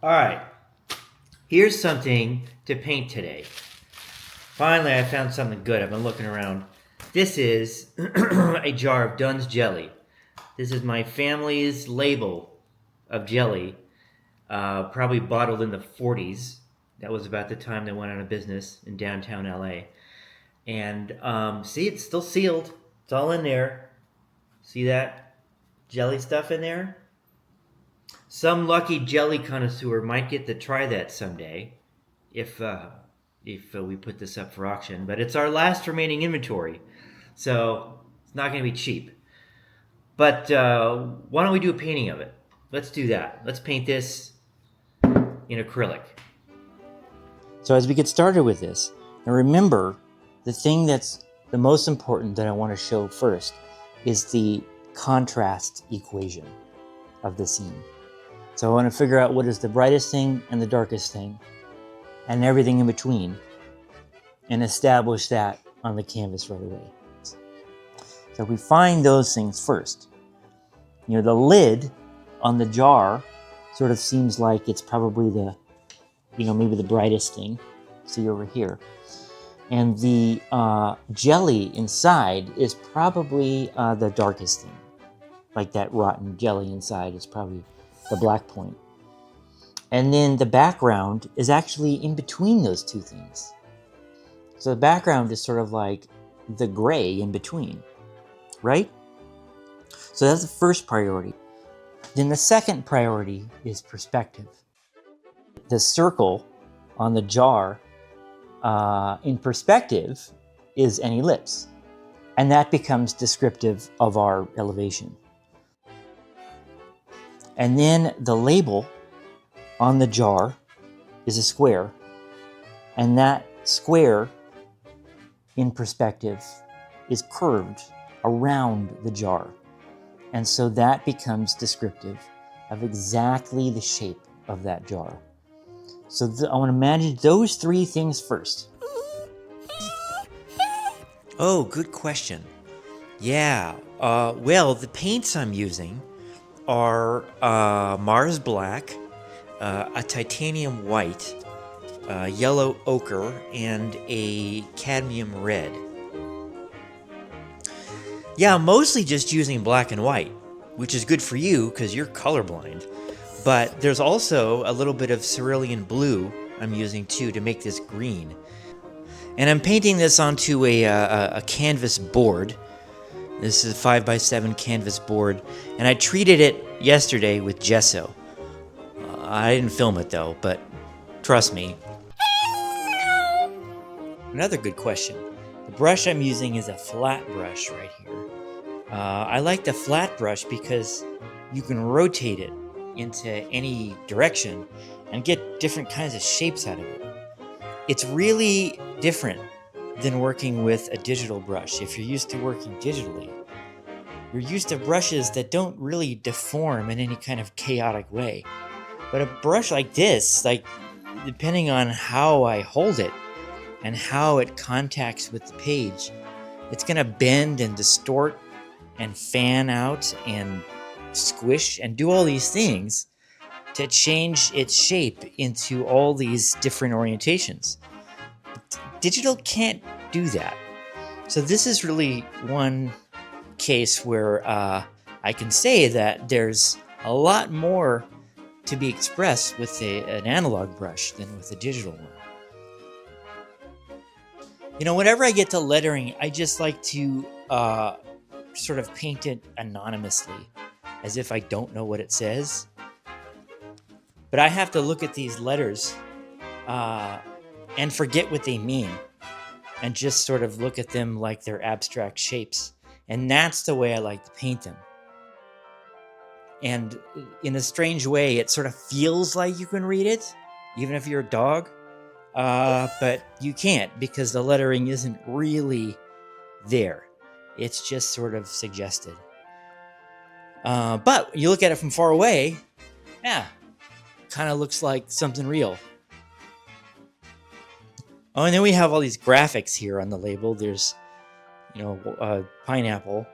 All right, here's something to paint today. Finally, I found something good. I've been looking around. This is a jar of Dunn's jelly. This is my family's label of jelly, probably bottled in the 40s. That was about the time they went out of business in downtown LA. And see, it's still sealed. It's all in there. See that jelly stuff in there? Some lucky jelly connoisseur might get to try that someday if we put this up for auction. But it's our last remaining inventory, so it's not going to be cheap. But why don't we do a painting of it? Let's do that. Let's paint this in acrylic. So as we get started with this, and remember, the thing that's the most important that I want to show first is the contrast equation of the scene. So I want to figure out what is the brightest thing and the darkest thing, and everything in between, and establish that on the canvas right away. So we find those things first. The lid on the jar sort of seems like it's probably the, maybe the brightest thing. See over here. And the jelly inside is probably the darkest thing. Like that rotten jelly inside is probably the black point. And then the background is actually in between those two things. So the background is sort of like the gray in between, right? So that's the first priority. Then the second priority is perspective. The circle on the jar in perspective is an ellipse, and that becomes descriptive of our elevation. And then the label on the jar is a square, and that square in perspective is curved around the jar. And so that becomes descriptive of exactly the shape of that jar. So I want to manage those three things first. Oh, good question. Yeah, well, the paints I'm using are Mars Black, a titanium white, yellow ochre, and a cadmium red. Yeah, I'm mostly just using black and white, which is good for you because you're colorblind. But there's also a little bit of cerulean blue I'm using too to make this green. And I'm painting this onto a canvas board. This is a 5x7 canvas board, and I treated it yesterday with gesso. I didn't film it though, but trust me. Another good question. The brush I'm using is a flat brush right here. I like the flat brush because you can rotate it into any direction and get different kinds of shapes out of it. It's really different than working with a digital brush. If you're used to working digitally, you're used to brushes that don't really deform in any kind of chaotic way. But a brush like this, depending on how I hold it and how it contacts with the page, it's going to bend and distort and fan out and squish and do all these things to change its shape into all these different orientations. Digital can't do that. So this is really one case where I can say that there's a lot more to be expressed with an analog brush than with a digital one. Whenever I get to lettering, I just like to sort of paint it anonymously, as if I don't know what it says. But I have to look at these letters and forget what they mean, and just sort of look at them like they're abstract shapes. And that's the way I like to paint them. And in a strange way, it sort of feels like you can read it, even if you're a dog. But you can't, because the lettering isn't really there. It's just sort of suggested. But you look at it from far away, yeah, kind of looks like something real. Oh, and then we have all these graphics here on the label. There's, pineapple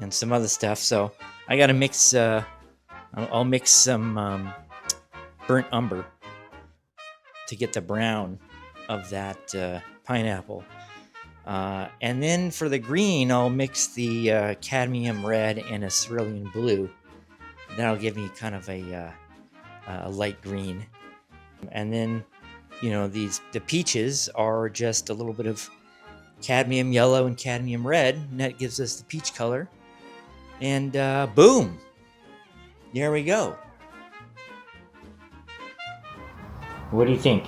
and some other stuff. So I got to mix, I'll mix some burnt umber to get the brown of that pineapple. And then for the green, I'll mix the cadmium red and a cerulean blue. That'll give me kind of a light green. And then, you know, the peaches are just a little bit of cadmium yellow and cadmium red, and that gives us the peach color. And boom, there we go. What do you think?